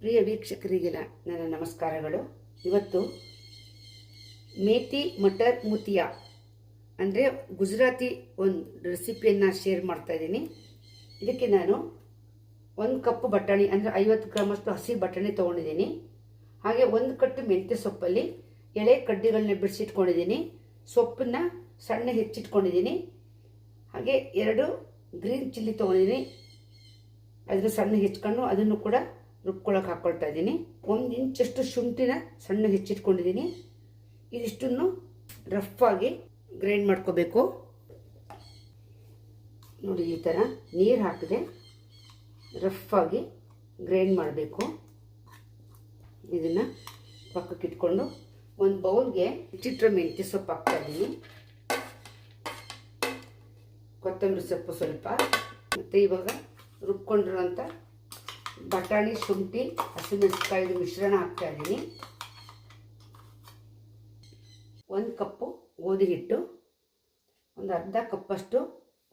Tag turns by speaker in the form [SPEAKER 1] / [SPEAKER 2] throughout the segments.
[SPEAKER 1] ಪ್ರಿಯ ವೀಕ್ಷಕರಿಗೆಲ್ಲ ನನ್ನ ನಮಸ್ಕಾರಗಳು. ಇವತ್ತು ಮೇಥಿ ಮಟರ್ ಮುತಿಯಾ ಅಂದರೆ ಗುಜರಾತಿ ಒಂದು ರೆಸಿಪಿಯನ್ನು ಶೇರ್ ಮಾಡ್ತಾ ಇದ್ದೀನಿ. ಇದಕ್ಕೆ ನಾನು 1 ಕಪ್ ಬಟಾಣಿ ಅಂದರೆ 50 ಗ್ರಾಮಷ್ಟು ಹಸಿ ಬಟಾಣಿ ತೊಗೊಂಡಿದ್ದೀನಿ. ಹಾಗೆ 1 ಕಟ್ಟು ಮೆಂತ್ಯ ಸೊಪ್ಪಲ್ಲಿ ಎಳೆ ಕಡ್ಡಿಗಳನ್ನ ಬಿಡಿಸಿಟ್ಕೊಂಡಿದ್ದೀನಿ. ಸೊಪ್ಪನ್ನು ಸಣ್ಣ ಹೆಚ್ಚಿಟ್ಕೊಂಡಿದ್ದೀನಿ. ಹಾಗೆ 2 ಗ್ರೀನ್ ಚಿಲ್ಲಿ ತೊಗೊಂಡಿದ್ದೀನಿ. ಅದನ್ನು ಸಣ್ಣ ಹೆಚ್ಚಿಕೊಂಡು ಅದನ್ನು ಕೂಡ ರುಬ್ಕೊಳ್ಳೋಕೆ ಹಾಕ್ಕೊಳ್ತಾ ಇದ್ದೀನಿ. 1 ಇಂಚಷ್ಟು ಶುಂಠಿನ ಸಣ್ಣ ಹೆಚ್ಚಿಟ್ಕೊಂಡಿದ್ದೀನಿ. ಇದಿಷ್ಟನ್ನು ರಫ್ ಆಗಿ ಗ್ರೈಂಡ್ ಮಾಡ್ಕೋಬೇಕು. ನೋಡಿ, ಈ ಥರ ನೀರು ಹಾಕಿದೆ ರಫ್ ಆಗಿ ಗ್ರೈಂಡ್ ಮಾಡಬೇಕು. ಇದನ್ನು ಪಕ್ಕಕ್ಕೆ ಇಟ್ಕೊಂಡು ಒಂದು ಬೌಲ್ಗೆ ಹೆಚ್ಚಿಟ್ಟಿರೋ ಮೆಂತ್ಯ ಸೊಪ್ಪು ಹಾಕ್ತಾ ಇದ್ದೀನಿ, ಕೊತ್ತಂಬರಿ ಸೊಪ್ಪು ಸ್ವಲ್ಪ, ಮತ್ತು ಇವಾಗ ರುಬ್ಕೊಂಡಿರೋಂಥ ಬಟಾಣಿ, ಶುಂಠಿ, ಹಸಿಮೆಣಸಿನಕಾಯಿದು ಮಿಶ್ರಣ ಹಾಕ್ತಾ ಇದ್ದೀನಿ. 1 ಕಪ್ಪು ಗೋಧಿ ಹಿಟ್ಟು, ಒಂದು ಅರ್ಧ ಕಪ್ಪಷ್ಟು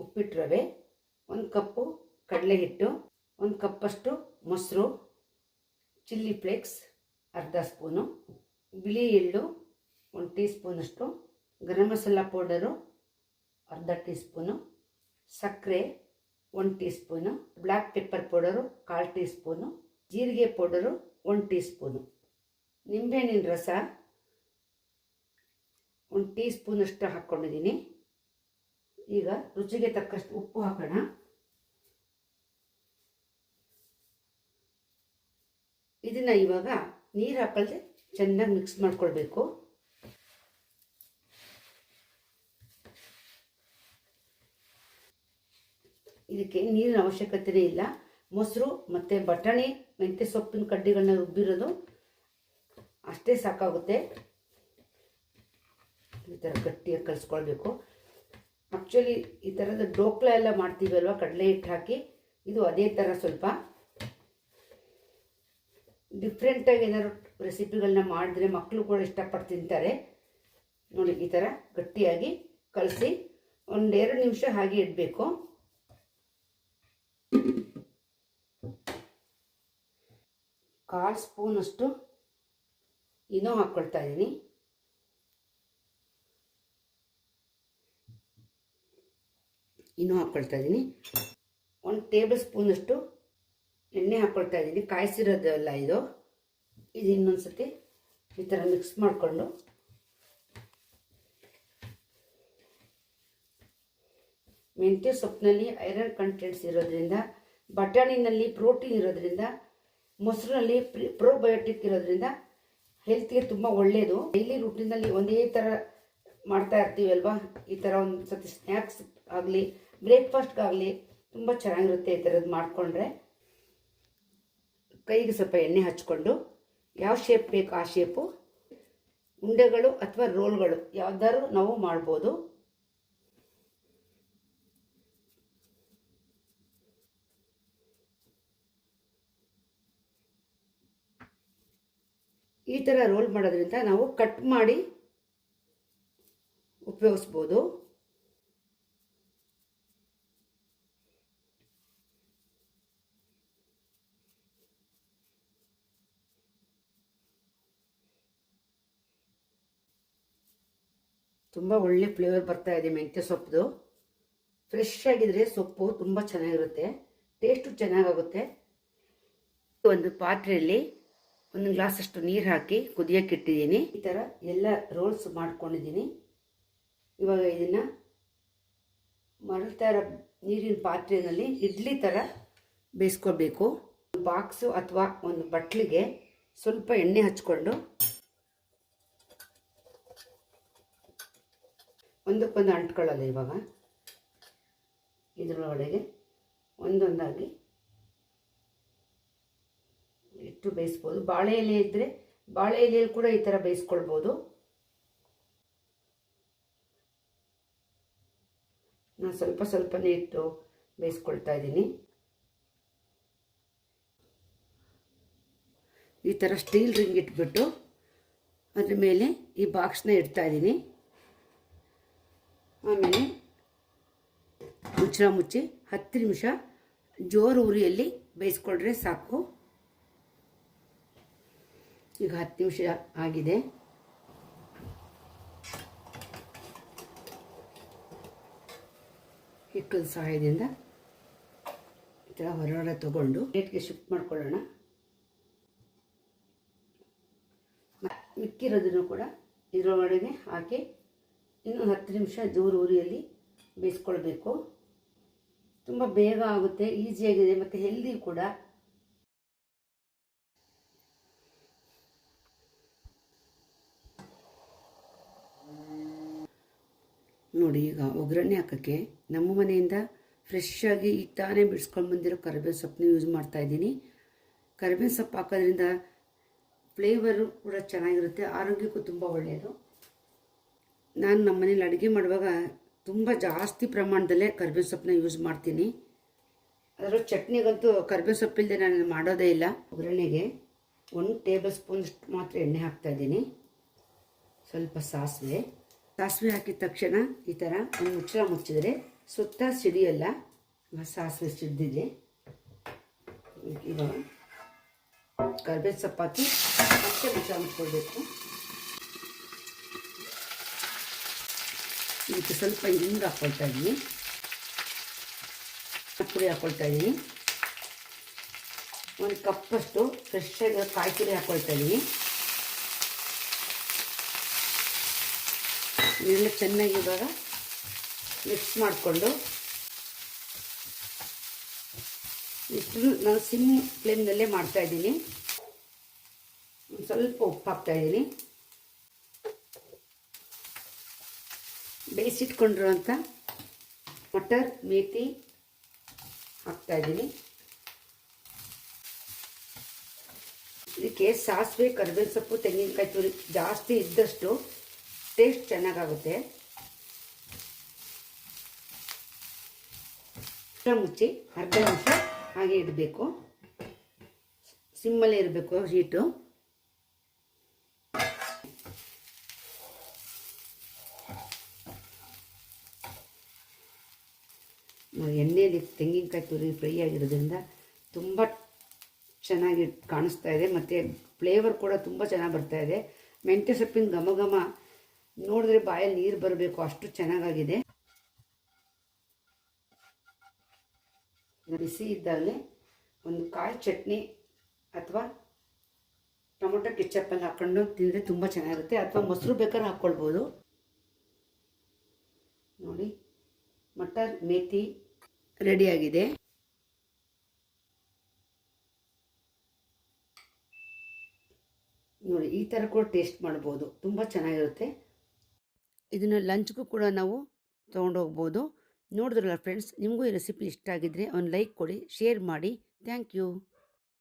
[SPEAKER 1] ಉಪ್ಪಿಟ್ಟು ರವೆ, 1 ಕಪ್ಪು ಕಡಲೆ ಹಿಟ್ಟು, 1 ಕಪ್ಪಷ್ಟು ಮೊಸರು, ಚಿಲ್ಲಿ ಫ್ಲೇಕ್ಸ್ ಅರ್ಧ ಸ್ಪೂನು, ಬಿಳಿ ಎಳ್ಳು 1 ಟೀ ಸ್ಪೂನಷ್ಟು, ಗರಂ ಮಸಾಲ ಪೌಡರು ಅರ್ಧ ಟೀ ಸ್ಪೂನು, ಸಕ್ಕರೆ 1 tea spoon, black pepper powder 1/4 tea spoon, ಜೀರಿಗೆ ಪೌಡರು 1 ಟೀ ಸ್ಪೂನು, ನಿಂಬೆಹಣ್ಣಿನ ರಸ 1 ಟೀ ಸ್ಪೂನಷ್ಟು ಹಾಕ್ಕೊಂಡಿದ್ದೀನಿ. ಈಗ ರುಚಿಗೆ ತಕ್ಕಷ್ಟು ಉಪ್ಪು ಹಾಕೋಣ. ಇದನ್ನು ಇವಾಗ ನೀರು ಹಾಕಲ್ದೆ ಚೆನ್ನಾಗಿ ಮಿಕ್ಸ್ ಮಾಡ್ಕೊಳ್ಬೇಕು. ಇದಕ್ಕೆ ನೀರಿನ ಅವಶ್ಯಕತೆನೇ ಇಲ್ಲ. ಮೊಸರು ಮತ್ತು ಬಟಾಣಿ ಮೆಂತ್ಯ ಸೊಪ್ಪಿನ ಕಡ್ಡಿಗಳನ್ನ ರುಬ್ಬಿರೋದು ಅಷ್ಟೇ ಸಾಕಾಗುತ್ತೆ. ಈ ಥರ ಗಟ್ಟಿಯಾಗಿ ಕಲಿಸ್ಕೊಳ್ಬೇಕು. ಆ್ಯಕ್ಚುಲಿ ಈ ಥರದ ಡೋಕ್ಲಾ ಎಲ್ಲ ಮಾಡ್ತೀವಲ್ವ ಕಡಲೆ ಹಿಟ್ಟು ಹಾಕಿ, ಇದು ಅದೇ ಥರ ಸ್ವಲ್ಪ ಡಿಫ್ರೆಂಟಾಗಿ ಏನಾದ್ರು ರೆಸಿಪಿಗಳನ್ನ ಮಾಡಿದ್ರೆ ಮಕ್ಕಳು ಕೂಡ ಇಷ್ಟಪಟ್ಟು ತಿಂತಾರೆ. ನೋಡಿ, ಈ ಥರ ಗಟ್ಟಿಯಾಗಿ ಕಲಸಿ 1-2 ನಿಮಿಷ ಹಾಗೆ ಇಡಬೇಕು. ಕಾಲು ಸ್ಪೂನಷ್ಟು ಇನೋ ಹಾಕ್ಕೊಳ್ತಾ ಇದ್ದೀನಿ. ಇನೋ ಹಾಕ್ಕೊಳ್ತಾ ಇದ್ದೀನಿ. 1 ಟೇಬಲ್ ಸ್ಪೂನಷ್ಟು ಎಣ್ಣೆ ಹಾಕ್ಕೊಳ್ತಾ ಇದ್ದೀನಿ, ಕಾಯಿಸಿರೋದಲ್ಲ ಇದು. ಇದು ಇನ್ನೊಂದ್ಸತಿ ಈ ಥರ ಮಿಕ್ಸ್ ಮಾಡಿಕೊಂಡು ಮೆಂತ್ಯ ಸೊಪ್ಪಿನಲ್ಲಿ ಐರನ್ ಕಂಟೆಂಟ್ಸ್ ಇರೋದ್ರಿಂದ, ಬಟಾಣಿನಲ್ಲಿ ಪ್ರೋಟೀನ್ ಇರೋದ್ರಿಂದ, ಮೊಸರಿನಲ್ಲಿ ಪ್ರೋಬಯೋಟಿಕ್ ಇರೋದ್ರಿಂದ ಹೆಲ್ತ್ಗೆ ತುಂಬ ಒಳ್ಳೆಯದು. ಡೈಲಿ ರೂಟೀನಲ್ಲಿ ಒಂದೇ ಥರ ಮಾಡ್ತಾ ಇರ್ತೀವಿ ಅಲ್ವಾ, ಈ ಥರ ಒಂದು ಸತಿ ಸ್ನ್ಯಾಕ್ಸ್ ಆಗಲಿ ಬ್ರೇಕ್ಫಾಸ್ಟ್ಗಾಗಲಿ ತುಂಬ ಚೆನ್ನಾಗಿರುತ್ತೆ. ಈ ಥರದ್ದು ಮಾಡಿಕೊಂಡ್ರೆ ಕೈಗೆ ಸ್ವಲ್ಪ ಎಣ್ಣೆ ಹಚ್ಕೊಂಡು ಯಾವ ಶೇಪ್ ಬೇಕು ಆ ಶೇಪು, ಉಂಡೆಗಳು ಅಥವಾ ರೋಲ್ಗಳು ಯಾವ್ದಾದ್ರು ನಾವು ಮಾಡ್ಬೋದು. ಈ ಥರ ರೋಲ್ ಮಾಡೋದ್ರಿಂದ ನಾವು ಕಟ್ ಮಾಡಿ ಉಪಯೋಗಿಸ್ಬೋದು. ತುಂಬ ಒಳ್ಳೆ ಫ್ಲೇವರ್ ಬರ್ತಾ ಇದೆ ಮೆಂತ್ಯ ಸೊಪ್ಪು. ಫ್ರೆಶ್ ಆಗಿದ್ರೆ ಸೊಪ್ಪು ತುಂಬ ಚೆನ್ನಾಗಿರುತ್ತೆ, ಟೇಸ್ಟು ಚೆನ್ನಾಗಾಗುತ್ತೆ. ಒಂದು ಪಾತ್ರೆಯಲ್ಲಿ 1 ಗ್ಲಾಸಷ್ಟು ನೀರು ಹಾಕಿ ಕುದಿಯೋಕೆ ಇಟ್ಟಿದ್ದೀನಿ. ಈ ಥರ ಎಲ್ಲ ರೋಲ್ಸ್ ಮಾಡ್ಕೊಂಡಿದ್ದೀನಿ. ಇವಾಗ ಇದನ್ನು ಮರಳ್ತಾ ಇರೋ ನೀರಿನ ಪಾತ್ರೆಯಲ್ಲಿ ಇಡ್ಲಿ ಥರ ಬೇಯಿಸ್ಕೋಬೇಕು. ಬಾಕ್ಸು ಅಥವಾ ಒಂದು ಬಟ್ಲಿಗೆ ಸ್ವಲ್ಪ ಎಣ್ಣೆ ಹಚ್ಕೊಂಡು ಒಂದಕ್ಕೊಂದು ಅಂಟ್ಕೊಳ್ಳಲ್ಲ. ಇವಾಗ ಇದರೊಳಗೆ ಒಂದೊಂದಾಗಿ ಇಟ್ಟು ಬೇಯಿಸ್ಬೋದು. ಬಾಳೆ ಎಲೆ ಇದ್ದರೆ ಬಾಳೆ ಎಲೆಯಲ್ಲಿ ಕೂಡ ಈ ಥರ ಬೇಯಿಸ್ಕೊಳ್ಬೋದು. ನಾನು ಸ್ವಲ್ಪನೇ ಇಟ್ಟು ಬೇಯಿಸ್ಕೊಳ್ತಾ ಇದ್ದೀನಿ. ಈ ಥರ ಸ್ಟೀಲ್ ರಿಂಗ್ ಇಟ್ಬಿಟ್ಟು ಅದ್ರ ಮೇಲೆ ಈ ಬಾಕ್ಸ್ನ ಇಡ್ತಾ ಇದ್ದೀನಿ. ಆಮೇಲೆ ಮುಚ್ಚಳ ಮುಚ್ಚಿ 10 ನಿಮಿಷ ಜೋರು ಉರಿಯಲ್ಲಿ ಬೇಯಿಸ್ಕೊಂಡ್ರೆ ಸಾಕು. ಈಗ 10 ನಿಮಿಷ ಆಗಿದೆ. ಹಿಟ್ಟದ ಸಹಾಯದಿಂದ ಈ ಥರ ಹೊರಗಡೆ ತಗೊಂಡು ಪ್ಲೇಟ್ಗೆ ಶಿಫ್ಟ್ ಮಾಡ್ಕೊಳ್ಳೋಣ. ಮಿಕ್ಕಿರೋದನ್ನು ಕೂಡ ಇದರೊಳಗಡೆ ಹಾಕಿ ಇನ್ನು 10 ನಿಮಿಷ ಜೋರು ಉರಿಯಲ್ಲಿ ಬೇಯಿಸ್ಕೊಳ್ಬೇಕು. ತುಂಬ ಬೇಗ ಆಗುತ್ತೆ, ಈಸಿಯಾಗಿದೆ ಮತ್ತು ಹೆಲ್ದಿ ಕೂಡ. ನೋಡಿ, ಈಗ ಒಗ್ಗರಣೆ ಹಾಕೋಕ್ಕೆ ನಮ್ಮ ಮನೆಯಿಂದ ಫ್ರೆಶ್ ಆಗಿ ಈಗ ತಾನೇ ಬಿಡಿಸ್ಕೊಂಡು ಬಂದಿರೋ ಕರಿಬೇವು ಸೊಪ್ಪನ್ನ ಯೂಸ್ ಮಾಡ್ತಾಯಿದ್ದೀನಿ. ಕರಿಬೇವು ಸೊಪ್ಪು ಹಾಕೋದ್ರಿಂದ ಫ್ಲೇವರು ಕೂಡ ಚೆನ್ನಾಗಿರುತ್ತೆ, ಆರೋಗ್ಯಕ್ಕೂ ತುಂಬ ಒಳ್ಳೆಯದು. ನಾನು ನಮ್ಮ ಮನೇಲಿ ಅಡುಗೆ ಮಾಡುವಾಗ ತುಂಬ ಜಾಸ್ತಿ ಪ್ರಮಾಣದಲ್ಲೇ ಕರಿಬೇವು ಸೊಪ್ಪನ್ನ ಯೂಸ್ ಮಾಡ್ತೀನಿ. ಅದರ ಚಟ್ನಿಗಂತೂ ಕರಿಬೇವು ಸೊಪ್ಪಿಲ್ಲದೆ ನಾನು ಮಾಡೋದೇ ಇಲ್ಲ. ಒಗ್ಗರಣೆಗೆ 1 ಟೇಬಲ್ ಸ್ಪೂನಷ್ಟು ಮಾತ್ರ ಎಣ್ಣೆ ಹಾಕ್ತಾಯಿದ್ದೀನಿ. ಸ್ವಲ್ಪ ಸಾಸಿವೆ ಹಾಕಿದ ತಕ್ಷಣ ಈ ಥರ ಒಂದು ಮುಚ್ಚಳ ಮುಚ್ಚಿದರೆ ಸುತ್ತ ಸಿಡಿಯಲ್ಲ. ಸಾಸಿವೆ ಸಿಡಿದಿದೆ. ಇವಾಗ ಕರಿಬೇವು ಸೊಪ್ಪು ಹಾಕಿ ಮತ್ತೆ ಮುಚ್ಚಳ ಮುಚ್ಕೊಳ್ಬೇಕು. ಇದಕ್ಕೆ ಸ್ವಲ್ಪ ಹಿಂಗೆ ಹಾಕ್ಕೊಳ್ತಾ ಇದ್ದೀನಿ, ಪುಡಿ ಹಾಕ್ಕೊಳ್ತಾ ಇದ್ದೀನಿ. 1 ಕಪ್ಪಷ್ಟು ಫ್ರೆಶ್ ಆಗಿ ಕಾಯಿ ತುರಿ ಹಾಕ್ಕೊಳ್ತಾ ಇದ್ದೀನಿ. ಇದೆಲ್ಲ ಚೆನ್ನಾಗಿ ಇವಾಗ ಮಿಕ್ಸ್ ಮಾಡಿಕೊಂಡು ಇಷ್ಟು ನಾನು ಸಿಮ್ ಫ್ಲೇಮ್ನಲ್ಲೇ ಮಾಡ್ತಾಯಿದ್ದೀನಿ. ಸ್ವಲ್ಪ ಉಪ್ಪು ಹಾಕ್ತಾಯಿದ್ದೀನಿ. ಬೇಯಿಸಿಟ್ಕೊಂಡಿರುವಂಥ ಮಟರ್ ಮೇಥಿ ಹಾಕ್ತಾಯಿದ್ದೀನಿ. ಇದಕ್ಕೆ ಸಾಸಿವೆ, ಕರಿಬೇವು ಸೊಪ್ಪು, ತೆಂಗಿನಕಾಯಿ ತುರಿ ಜಾಸ್ತಿ ಇದ್ದಷ್ಟು ಟೇಸ್ಟ್ ಚೆನ್ನಾಗಾಗುತ್ತೆ. ಮುಚ್ಚಿ 1/2 ನಿಮಿಷ ಹಾಗೆ ಇಡಬೇಕು. ಸಿಮ್ಮಲ್ಲೇ ಇರಬೇಕು ಹೀಟು. ಎಣ್ಣೆಯಲ್ಲಿ ತೆಂಗಿನಕಾಯಿ ತುರಿ ಫ್ರೈ ಆಗಿರೋದ್ರಿಂದ ತುಂಬ ಚೆನ್ನಾಗಿ ಕಾಣಿಸ್ತಾ ಇದೆ ಮತ್ತು ಫ್ಲೇವರ್ ಕೂಡ ತುಂಬ ಚೆನ್ನಾಗಿ ಬರ್ತಾ ಇದೆ. ಮೆಂತ್ಯ ಸೊಪ್ಪಿನ ಘಮ ಘಮ ನೋಡಿದ್ರೆ ಬಾಯಲ್ಲಿ ನೀರು ಬರಬೇಕು, ಅಷ್ಟು ಚೆನ್ನಾಗಾಗಿದೆ. ಬಿಸಿ ಇದ್ದಾಗಲೇ ಒಂದು ಕಾಯಿ ಚಟ್ನಿ ಅಥವಾ ಟೊಮೊಟೊ ಕೆಚಪ್ಪಲ್ಲಿ ಹಾಕ್ಕೊಂಡು ತಿಂದರೆ ತುಂಬ ಚೆನ್ನಾಗಿರುತ್ತೆ, ಅಥವಾ ಮೊಸರು ಬೇಕಾದ್ರೆ ಹಾಕ್ಕೊಳ್ಬೋದು. ನೋಡಿ, ಮಟರ್ ಮೇಥಿ ರೆಡಿಯಾಗಿದೆ. ನೋಡಿ, ಈ ಥರ ಕೂಡ ಟೇಸ್ಟ್ ಮಾಡ್ಬೋದು, ತುಂಬ ಚೆನ್ನಾಗಿರುತ್ತೆ. ಇದನ್ನು ಲಂಚ್ಗೂ ಕೂಡ ನಾವು ತೊಗೊಂಡೋಗ್ಬೋದು. ನೋಡಿದ್ರಲ್ಲ ಫ್ರೆಂಡ್ಸ್, ನಿಮಗೂ ಈ ರೆಸಿಪಿ ಇಷ್ಟ ಆಗಿದ್ದರೆ ಒಂದು ಲೈಕ್ ಕೊಡಿ, ಶೇರ್ ಮಾಡಿ. Thank you.